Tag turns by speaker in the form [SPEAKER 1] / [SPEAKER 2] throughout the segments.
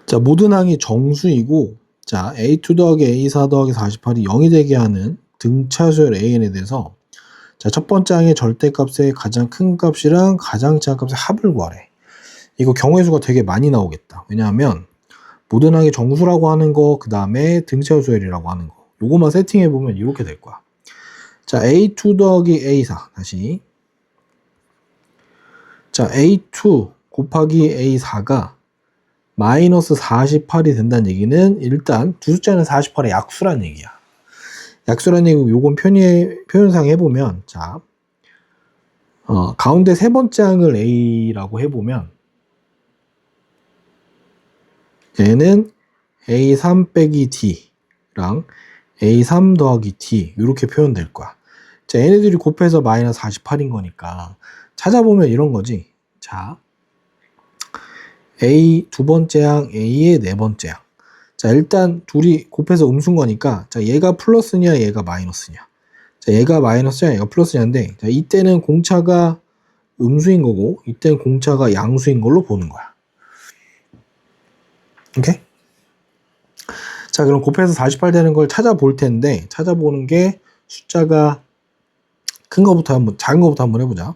[SPEAKER 1] 자, 모든 항이 정수이고, 자, A2 더하기 A4 더하기 48이 0이 되게 하는 등차수열 AN에 대해서, 자, 첫 번째 항의 절대값의 가장 큰 값이랑 가장 작은 값의 합을 구하래. 이거 경우의 수가 되게 많이 나오겠다. 왜냐하면, 모든 항이 정수라고 하는 거, 그 다음에 등차수열이라고 하는 거. 요거만 세팅해보면 이렇게 될 거야. 자, A2 더하기 A4. 다시. 자, A2 곱하기 A4가 마이너스 48이 된다는 얘기는 일단 두 숫자는 48의 약수란 얘기야. 약수란 얘기고 요건 표현상 해보면 자 가운데 세 번째 항을 A라고 해보면 얘는 A3 빼기 D랑 A3 더하기 D 이렇게 표현될 거야. 자, 얘네들이 곱해서 마이너스 48인 거니까 찾아보면 이런 거지. 자, A 두 번째 항, A의 네 번째 항. 자, 일단 둘이 곱해서 음수인 거니까, 자, 얘가 플러스냐, 얘가 마이너스냐. 자, 얘가 마이너스냐, 얘가 플러스냐인데, 자, 이때는 공차가 음수인 거고, 이때는 공차가 양수인 걸로 보는 거야. 오케이? 자, 그럼 곱해서 48 되는 걸 찾아볼 텐데, 찾아보는 게 숫자가 작은 거부터 한번 해보자.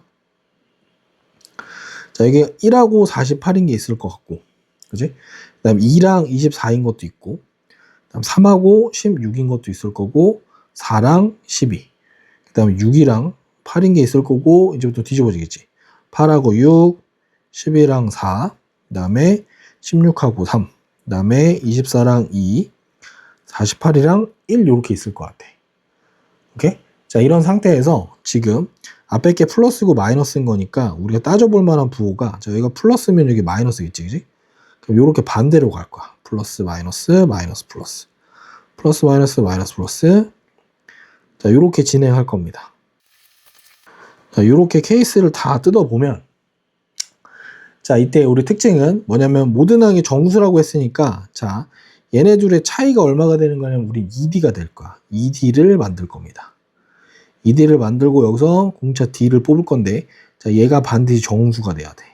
[SPEAKER 1] 자, 이게 1하고 48인 게 있을 것 같고, 그지? 그 다음 2랑 24인 것도 있고, 그 다음 3하고 16인 것도 있을 거고, 4랑 12. 그 다음에 6이랑 8인 게 있을 거고, 이제부터 뒤집어지겠지. 8하고 6, 12랑 4, 그 다음에 16하고 3, 그 다음에 24랑 2, 48이랑 1 이렇게 있을 것 같아. 오케이? 자, 이런 상태에서 지금 앞에 게 플러스고 마이너스인 거니까 우리가 따져볼 만한 부호가, 자, 여기가 플러스면 여기 마이너스겠지, 그지? 그럼 요렇게 반대로 갈 거야. 플러스, 마이너스, 마이너스, 플러스. 플러스, 마이너스, 마이너스, 플러스. 자, 요렇게 진행할 겁니다. 자, 요렇게 케이스를 다 뜯어보면, 자, 이때 우리 특징은 뭐냐면, 모든 항이 정수라고 했으니까, 자, 얘네 둘의 차이가 얼마가 되는 거냐면, 우리 2D가 될 거야. 2D를 만들 겁니다. 2D를 만들고 여기서 공차 D를 뽑을 건데, 자, 얘가 반드시 정수가 돼야 돼.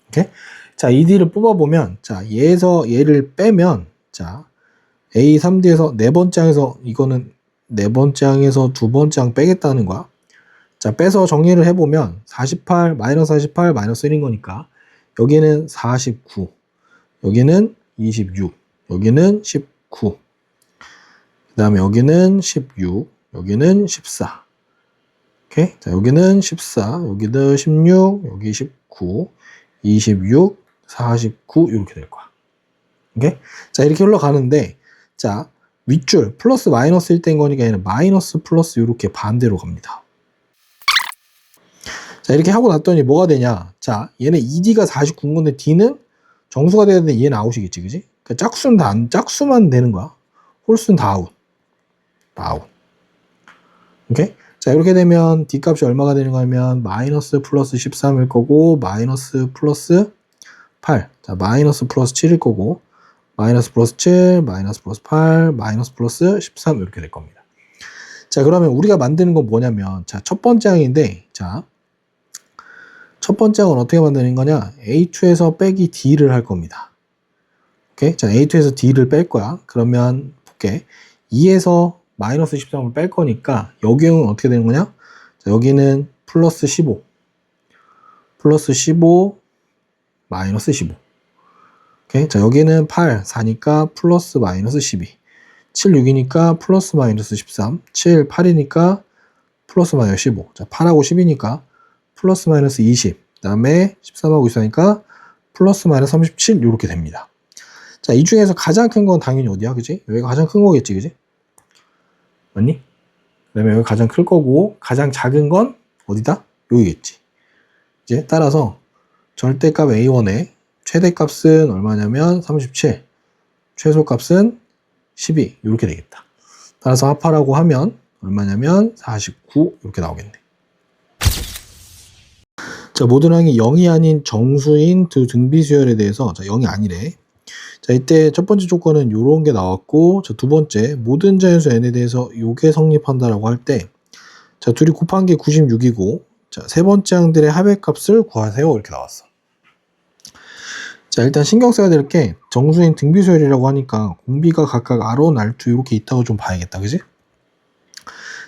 [SPEAKER 1] 오케이? 자, 2D를 뽑아보면, 자, 얘에서 얘를 빼면, 자, A 3D에서 네 번째 항에서, 이거는 네 번째 항에서 두 번째 항 빼겠다는 거야. 자, 빼서 정리를 해보면, 48, 마이너스 48, 마이너스 1인 거니까, 여기는 49, 여기는 26, 여기는 19, 그 다음에 여기는 16, 여기는 14. 오케이? 자, 여기는 14, 여기도 16, 여기 19, 26, 49 이렇게 될 거야. 오케이? 자, 이렇게 흘러가는데, 자, 윗줄 플러스 마이너스 1대인 거니까 얘는 마이너스 플러스 이렇게 반대로 갑니다. 자, 이렇게 하고 났더니 뭐가 되냐? 자, 얘는 2D가 49인 건데 D는 정수가 돼야 되는데 얘는 아웃이겠지, 그지? 그러니까 짝수만 되는 거야. 홀수는 다 아웃. 다 아웃. 오케이? 자, 이렇게 되면 D 값이 얼마가 되는 거냐면 마이너스 플러스 13일 거고, 마이너스 플러스 8. 자, 마이너스 플러스 7일 거고, 마이너스 플러스 7, 마이너스 플러스 8, 마이너스 플러스 13 이렇게 될 겁니다. 자, 그러면 우리가 만드는 건 뭐냐면, 자, 첫 번째 항인데, 자, 첫 번째 항은 어떻게 만드는 거냐? A2에서 빼기 D를 할 겁니다. 오케이? 자, A2에서 D를 뺄 거야. 그러면 볼게. 2에서 마이너스 13을 뺄 거니까 여기는 어떻게 되는 거냐? 자, 여기는 플러스 15, 플러스 15, 마이너스 15. 오케이? 자, 여기는 8, 4니까 플러스 마이너스 12. 7, 6이니까 플러스 마이너스 13. 7, 8이니까 플러스 마이너스 15. 자, 8하고 10이니까 플러스 마이너스 20. 그 다음에 13하고 24니까 플러스 마이너스 37 이렇게 됩니다. 자, 이 중에서 가장 큰 건 당연히 어디야? 그지? 여기가 가장 큰 거겠지, 그지? 맞니? 그다음에 여기 가장 클 거고, 가장 작은 건 어디다? 여기겠지. 이제 따라서 절대값 A1의 최대값은 얼마냐면 37, 최소값은 12 이렇게 되겠다. 따라서 합하라고 하면 얼마냐면 49 이렇게 나오겠네. 자, 모든 항이 0이 아닌 정수인 두 등비수열에 대해서, 자, 0이 아니래. 자, 이때 첫 번째 조건은 요런 게 나왔고, 자, 두 번째, 모든 자연수 n에 대해서 요게 성립한다라고 할 때, 자, 둘이 곱한 게 96이고, 자, 세 번째 항들의 합의 값을 구하세요. 이렇게 나왔어. 자, 일단 신경 써야 될 게 정수인 등비수열이라고 하니까 공비가 각각 R1, R2 이렇게 있다고 좀 봐야겠다. 그지?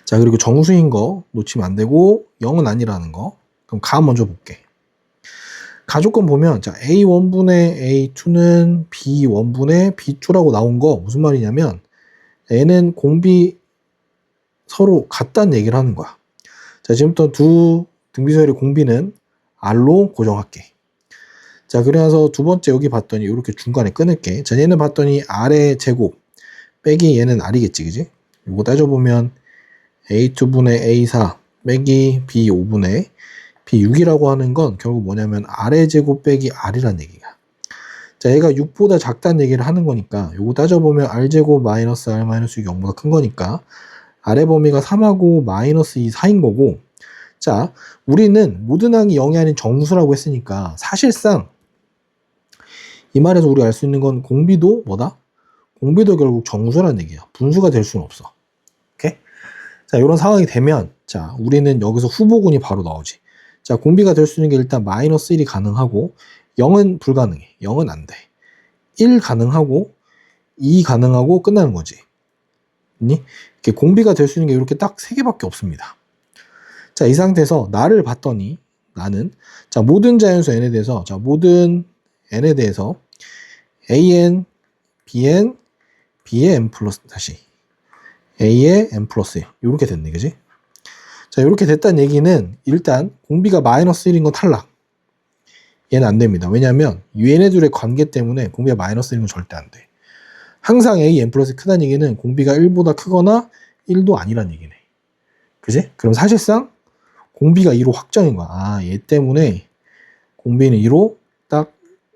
[SPEAKER 1] 자, 그리고 정수인 거 놓치면 안 되고 0은 아니라는 거. 그럼 가 먼저 볼게. 가조건 보면 자, A1분의 A2는 B1분의 B2라고 나온 거 무슨 말이냐면 얘는 공비 서로 같다는 얘기를 하는 거야. 자, 지금부터 두 등비수열의 공비는 R로 고정할게. 자, 그래서 두 번째 여기 봤더니 이렇게 중간에 끊을게. 자, 얘는 봤더니 R의 제곱 빼기 얘는 R이겠지, 그지? 이거 따져보면 A2분의 A4 빼기 B5분의 B6이라고 하는 건 결국 뭐냐면 R의 제곱 빼기 R이란 얘기야. 자, 얘가 6보다 작다는 얘기를 하는 거니까 요거 따져보면 R제곱 마이너스 R 마이너스 6이 0보다 큰 거니까 R의 범위가 3하고 마이너스 2, 4인 거고. 자, 우리는 모든 항이 0이 아닌 정수라고 했으니까 사실상 이 말에서 우리가 알 수 있는 건 공비도 뭐다? 공비도 결국 정수라는 얘기야. 분수가 될 수는 없어. 오케이? 자, 이런 상황이 되면 자, 우리는 여기서 후보군이 바로 나오지. 자, 공비가 될 수 있는 게 일단 마이너스 1이 가능하고 0은 불가능해. 0은 안 돼. 1 가능하고 2 가능하고 끝나는 거지. 이렇게 공비가 될 수 있는 게 이렇게 딱 3개밖에 없습니다. 자, 이 상태에서 나를 봤더니 나는 자, 모든 자연수 n에 대해서 자, 모든 n에 대해서 an, bn, b의 n 플러스 다시 a의 n 플러스 1 이렇게 됐네, 그지? 자, 이렇게 됐다는 얘기는 일단 공비가 마이너스 1인 건 탈락. 얘는 안 됩니다. 왜냐하면 얘네들의 관계 때문에 공비가 마이너스 1인 건 절대 안 돼. 항상 a n 플러스 크다는 얘기는 공비가 1보다 크거나 1도 아니란 얘기네. 그지? 그럼 사실상 공비가 2로 확정인 거야. 아, 얘 때문에 공비는 2로 딱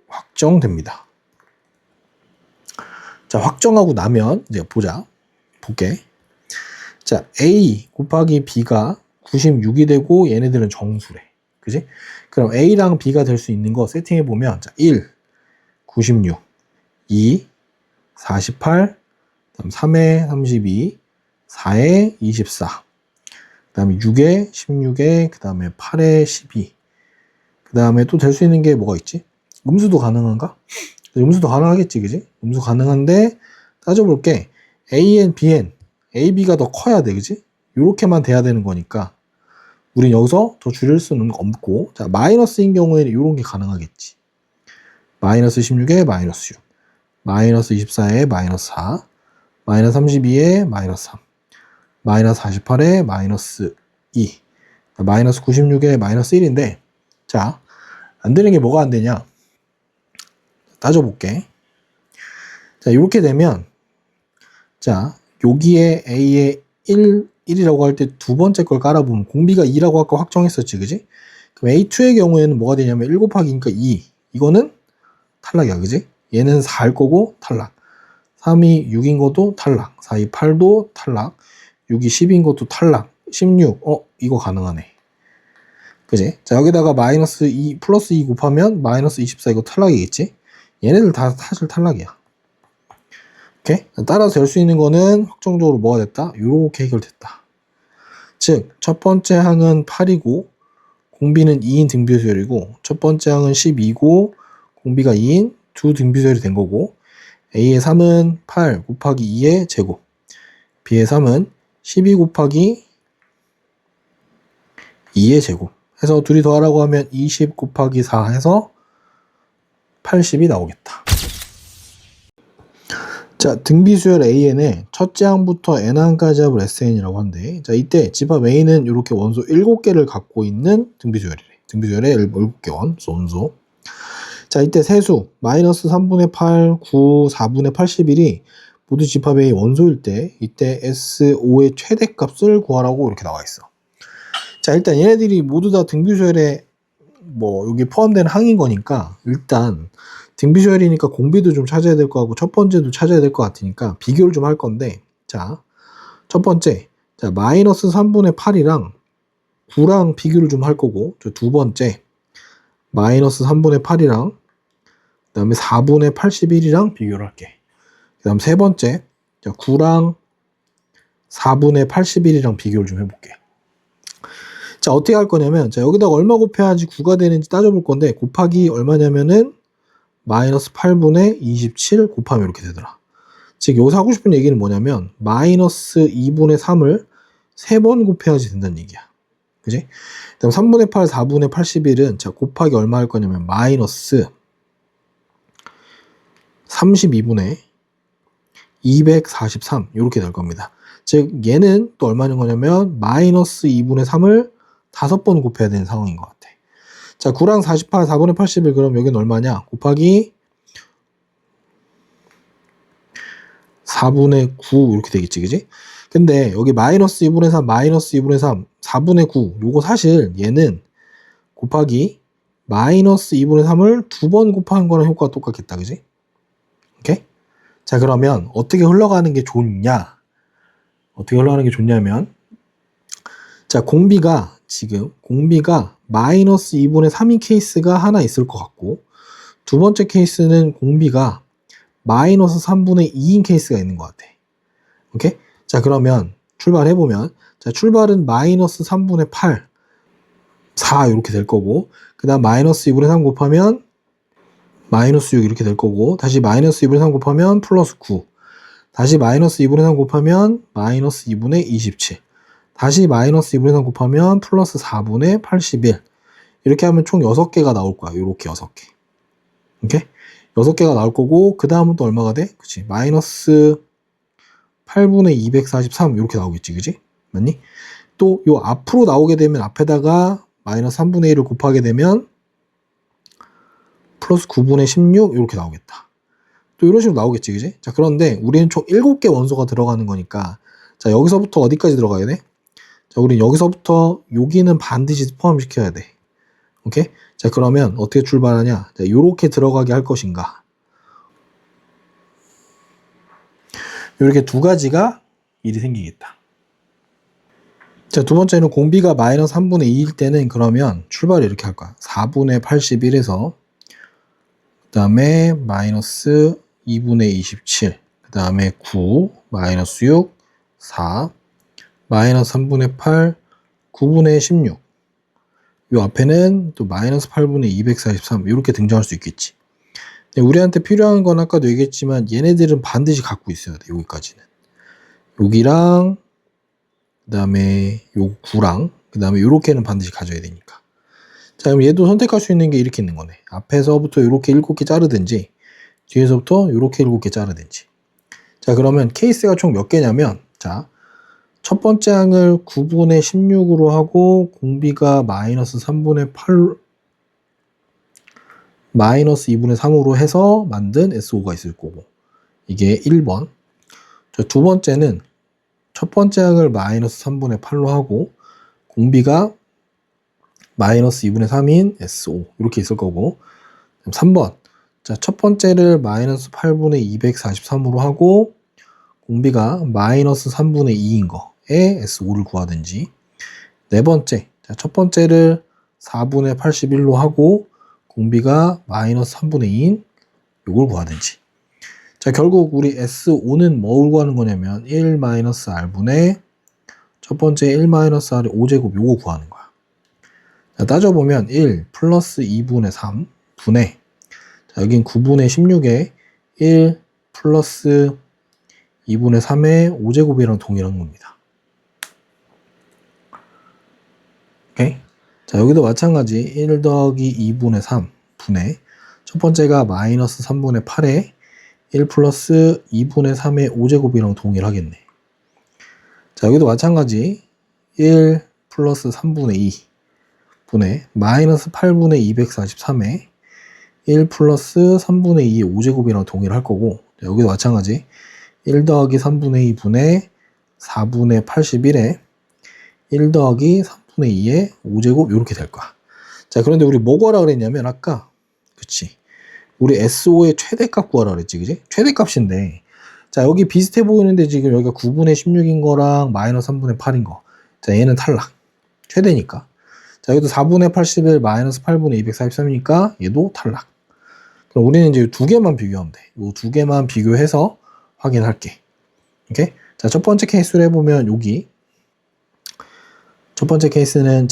[SPEAKER 1] 확정됩니다. 자, 확정하고 나면 이제 볼게. 자, A 곱하기 B가 96이 되고 얘네들은 정수래. 그지? 그럼 A랑 B가 될 수 있는 거 세팅해 보면 자, 1, 96, 2, 48, 그다음 3에 32, 4에 24, 그다음에 6에 16에 그다음에 8에 12. 그다음에 또 될 수 있는 게 뭐가 있지? 음수도 가능한가? 음수도 가능하겠지, 그지? 음수 가능한데 따져볼게. AN, BN, AB가 더 커야 돼, 그지? 요렇게만 돼야 되는 거니까 우린 여기서 더 줄일 수는 없고, 자, 마이너스인 경우에는 요런 게 가능하겠지. 마이너스 16에 마이너스 6, 마이너스 24에 마이너스 4, 마이너스 32에 마이너스 3, 마이너스 48에 마이너스 2, 마이너스 96에 마이너스 1인데, 자, 안 되는 게 뭐가 안 되냐? 따져볼게. 자, 이렇게 되면, 자, 여기에 A에 1이라고 할 때 두 번째 걸 깔아보면 공비가 2라고 아까 확정했었지, 그지? 그럼 A2의 경우에는 뭐가 되냐면 1 곱하기니까 2. 이거는 탈락이야, 그지? 얘는 4일 거고 탈락. 3이 6인 것도 탈락. 4이 8도 탈락. 6이 10인 것도 탈락. 16, 이거 가능하네. 그지? 자, 여기다가 마이너스 2, 플러스 2 곱하면 마이너스 24 이거 탈락이겠지? 얘네들 다 사실 탈락이야. 오케이? 따라서 될 수 있는 거는 확정적으로 뭐가 됐다? 이렇게 해결됐다. 즉, 첫 번째 항은 8이고 공비는 2인 등비수열이고 첫 번째 항은 12고 공비가 2인 두 등비수열이 된 거고 A의 3은 8 곱하기 2의 제곱, B의 3은 12 곱하기 2의 제곱 해서 둘이 더하라고 하면 20 곱하기 4 해서 80이 나오겠다. 자, 등비수열 AN의 첫째 항부터 n항까지 합을 SN이라고 한대. 자, 이때 집합 A는 이렇게 원소 7개를 갖고 있는 등비수열이래. 등비수열의 7개 원소. 자, 이때 세수 마이너스 3분의 8, 9, 4분의 81이 모두 집합 A 원소일 때 이때 SO의 최대값을 구하라고 이렇게 나와 있어. 자, 일단 얘네들이 모두 다 등비수열에 여기 포함된 항인 거니까 일단 등비수열이니까 공비도 좀 찾아야 될 거 같고 첫 번째도 찾아야 될 것 같으니까 비교를 좀 할 건데, 자, 첫 번째, 자, 마이너스 3분의 8이랑 9랑 비교를 좀 할 거고, 두 번째, 마이너스 3분의 8이랑 그 다음에 4분의 81이랑 비교를 할게. 그 다음 세 번째, 자, 9랑 4분의 81이랑 비교를 좀 해볼게. 자, 어떻게 할 거냐면, 자, 여기다가 얼마 곱해야지 9가 되는지 따져볼 건데, 곱하기 얼마냐면은 마이너스 8분의 27 곱하면 이렇게 되더라. 즉 여기서 하고 싶은 얘기는 뭐냐면 마이너스 2분의 3을 3번 곱해야지 된다는 얘기야. 그지? 그다음 3분의 8, 4분의 81은 자 곱하기 얼마 할 거냐면 마이너스 32분의 243 이렇게 될 겁니다. 즉 얘는 또 얼마인 거냐면 마이너스 2분의 3을 5번 곱해야 되는 상황인 것 같아. 자 9랑 48, 4분의 81 그럼 여기는 얼마냐? 곱하기 4분의 9 이렇게 되겠지, 그지? 근데 여기 마이너스 2분의 3, 마이너스 2분의 3, 4분의 9 요거 사실 얘는 곱하기 마이너스 2분의 3을 2번 곱한 거랑 효과가 똑같겠다, 그지? 오케이? 자 그러면 어떻게 흘러가는 게 좋냐? 어떻게 흘러가는 게 좋냐면 자 공비가 지금 공비가 마이너스 2분의 3인 케이스가 하나 있을 것 같고 두 번째 케이스는 공비가 마이너스 3분의 2인 케이스가 있는 것 같아. 오케이? 자 그러면 출발해보면 자 출발은 마이너스 3분의 8 4 이렇게 될 거고 그 다음 마이너스 2분의 3 곱하면 마이너스 6 이렇게 될 거고 다시 마이너스 2분의 3 곱하면 플러스 9 다시 마이너스 2분의 3 곱하면 마이너스 2분의 27 다시 마이너스 2분의 3 곱하면 플러스 4분의 81 이렇게 하면 총 6개가 나올 거야. 이렇게 6개. 오케이? 6개가 나올 거고 그 다음은 또 얼마가 돼? 그치? 마이너스 8분의 243 이렇게 나오겠지. 그치? 맞니? 또 요 앞으로 나오게 되면 앞에다가 마이너스 3분의 1을 곱하게 되면 플러스 9분의 16 이렇게 나오겠다. 또 이런 식으로 나오겠지. 그치? 자 그런데 우리는 총 7개 원소가 들어가는 거니까 자 여기서부터 어디까지 들어가야 돼? 자 우린 여기서부터 여기는 반드시 포함시켜야 돼. 오케이? 자 그러면 어떻게 출발하냐? 자 요렇게 들어가게 할 것인가? 이렇게 두 가지가 일이 생기겠다. 자, 두 번째는 공비가 마이너스 3분의 2일 때는 그러면 출발을 이렇게 할 거야. 4분의 81에서 그 다음에 마이너스 2분의 27 그 다음에 9 마이너스 6 4 마이너스 3분의 8 9분의 16 요 앞에는 또 마이너스 8분의 243 이렇게 등장할 수 있겠지. 우리한테 필요한 건 아까도 얘기했지만 얘네들은 반드시 갖고 있어야 돼. 여기까지는 여기랑 그 다음에 요 9랑 그 다음에 요렇게는 반드시 가져야 되니까. 자 그럼 얘도 선택할 수 있는 게 이렇게 있는 거네. 앞에서부터 요렇게 7개 자르든지 뒤에서부터 요렇게 7개 자르든지. 자 그러면 케이스가 총 몇 개냐면 자 첫 번째 항을 9분의 16으로 하고 공비가 마이너스 3분의 8 마이너스 2분의 3으로 해서 만든 SO가 있을 거고 이게 1번. 자, 두 번째는 첫 번째 항을 마이너스 3분의 8로 하고 공비가 마이너스 2분의 3인 SO 이렇게 있을 거고 3번 자, 첫 번째를 마이너스 8분의 243으로 하고 공비가 마이너스 3분의 2인 거에 SO를 구하든지 네 번째 자, 첫 번째를 4분의 81로 하고 공비가 마이너스 3분의 2인 이걸 구하든지 자 결국 우리 SO는 뭘 구하는 거냐면 1-R분의 첫 번째 1-R의 5제곱 요거 구하는 거야. 자, 따져보면 1 플러스 2분의 3 분의 자, 여긴 9분의 16에 1 플러스 2분의 3의 5제곱이랑 동일한 겁니다. 오케이? 자 여기도 마찬가지 1 더하기 2분의 3 분의 첫 번째가 마이너스 3분의 8에 1 플러스 2분의 3의 5제곱이랑 동일하겠네. 자 여기도 마찬가지 1 플러스 3분의 2 분의 마이너스 8분의 243에 1 플러스 3분의 2의 5제곱이랑 동일할 거고 자, 여기도 마찬가지 1 더하기 3분의 2 분의 4분의 81에 1 더하기 3분의 2의 5제곱 이렇게 될 거야. 자 그런데 우리 뭐 구하라 그랬냐면 아까 그치 우리 SO의 최대값 구하라 그랬지 그지? 최대값인데 자 여기 비슷해 보이는데 지금 여기가 9분의 16인 거랑 마이너스 3분의 8인 거 자 얘는 탈락 최대니까 자 여기도 4분의 81 마이너스 8분의 243이니까 얘도 탈락. 그럼 우리는 이제 두 개만 비교하면 돼. 이 두 개만 비교해서 확인할게. 오케이? 자 첫 번째 케이스로 해보면 여기 첫 번째 케이스는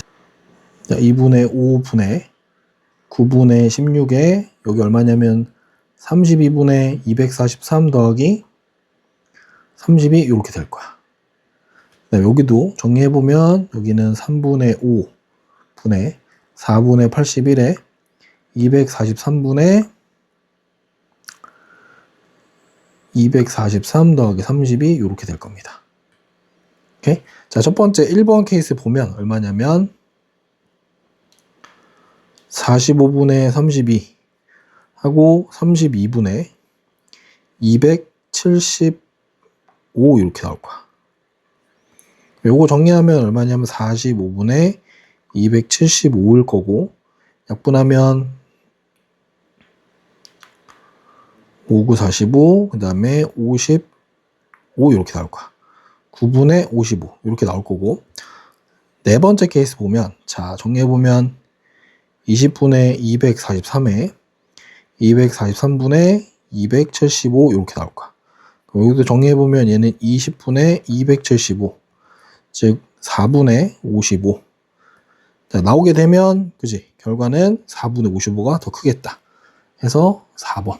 [SPEAKER 1] 2분의 5분의 9분의 16에 여기 얼마냐면 32분의 243 더하기 32 이렇게 될 거야. 여기도 정리해보면 여기는 3분의 5 분의 4분의 81에 243분의 243 더하기 32 이렇게 될 겁니다. 오케이? 자, 첫 번째 1번 케이스 보면 얼마냐면 45분의 32 하고 32분의 275 이렇게 나올 거야. 요거 정리하면 얼마냐면 45분의 275일 거고 약분하면 5, 9, 45, 그 다음에 55 이렇게 나올 거야. 9분의 55 이렇게 나올 거고 네 번째 케이스 보면 자 정리해보면 20분의 243에 243분의 275 이렇게 나올 거야. 여기도 정리해보면 얘는 20분의 275 즉 4분의 55 자, 나오게 되면 그지 결과는 4분의 55가 더 크겠다 해서 4번